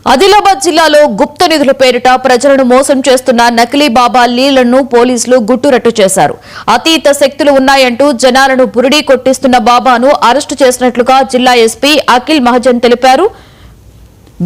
ఆదిలాబాద్ జిల్లాలో గుప్త నిధుల పేరిట ప్రజలను మోసం చేస్తున్న నకిలీ బాబా లీలను పోలీసులు గుట్టురట్టు చేశారు. అతీత శక్తులు ఉన్నాయంటూ జనాలను బురిడీ కొట్టిస్తున్న బాబాను అరెస్టు చేసినట్లుగా జిల్లా ఎస్పీ అఖిల్ మహాజన్ తెలిపారు.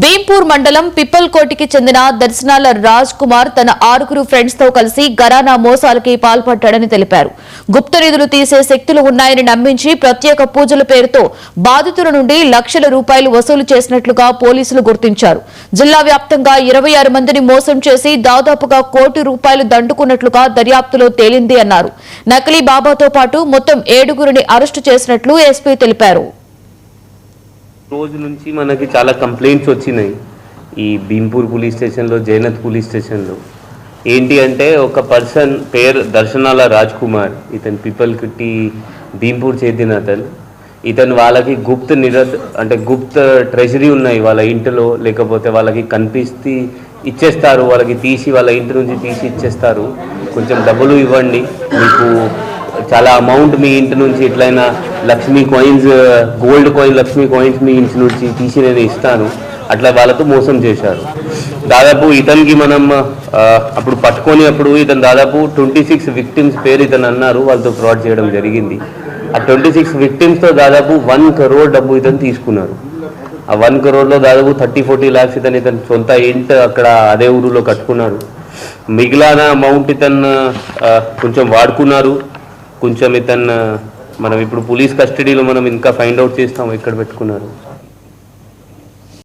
భీంపూర్ మండలం పిప్పల్కోటికి చెందిన దర్శనాల రాజ్ కుమార్ తన 6 ఫ్రెండ్స్ తో కలిసి గరానా మోసాలకి పాల్పడ్డాడని తెలిపారు. గుప్త నిధులు తీసే శక్తులు ఉన్నాయని నమ్మించి ప్రత్యేక పూజల పేరుతో బాధితుల నుండి లక్షల రూపాయలు వసూలు చేసినట్లుగా పోలీసులు గుర్తించారు. జిల్లా వ్యాప్తంగా 26 మందిని మోసం చేసి దాదాపుగా ₹1 కోటి దండుకున్నట్లుగా దర్యాప్తులో తేలింది అన్నారు. నకిలీ బాబాతో పాటు మొత్తం 7 అరెస్టు చేసినట్లు ఎస్పీ తెలిపారు. రోజు నుంచి మనకి చాలా కంప్లైంట్స్ వచ్చినాయి. ఈ భీంపూర్ పోలీస్ స్టేషన్లో, జైనత్ పోలీస్ స్టేషన్లో ఏంటి అంటే ఒక పర్సన్ పేరు దర్శనాల రాజ్ కుమార్, ఇతను పిప్పల్కుట్టి భీంపూర్ చెందిన ఇతను వాళ్ళకి గుప్త ట్రెజరీ ఉన్నాయి వాళ్ళ ఇంటిలో, లేకపోతే వాళ్ళకి కనిపిస్తే ఇచ్చేస్తారు, వాళ్ళకి తీసి వాళ్ళ ఇంటి నుంచి తీసి ఇచ్చేస్తారు. కొంచెం డబ్బులు ఇవ్వండి, మీకు చాలా అమౌంట్ మీ ఇంటి నుంచి ఎట్లయినా Lakshmi coins, gold coin Lakshmi coins మీ ఇంటి నుంచి తీసి నేను ఇస్తాను, అట్లా వాళ్ళతో మోసం చేశారు. దాదాపు ఇతనికి మనం అప్పుడు పట్టుకొని ఇతను దాదాపు 26 విక్టిమ్స్ పేరు ఇతను అన్నారు, వాళ్ళతో ఫ్రాడ్ చేయడం జరిగింది. ఆ 26 విక్టిమ్స్తో దాదాపు 1 crore డబ్బు ఇతను తీసుకున్నారు. ఆ 1 crore దాదాపు 30-40 lakhs ఇతను సొంత ఇంటి అక్కడ అదే ఊరిలో కట్టుకున్నారు. మిగిలిన అమౌంట్ ఇతను కొంచెం వాడుకున్నారు. కొంచెం ఇతను మనం ఇప్పుడు పోలీస్ కస్టడీలో మనం ఇంకా ఫైండ్ అవుట్ చేస్తాం ఎక్కడ పెట్టుకున్నారు.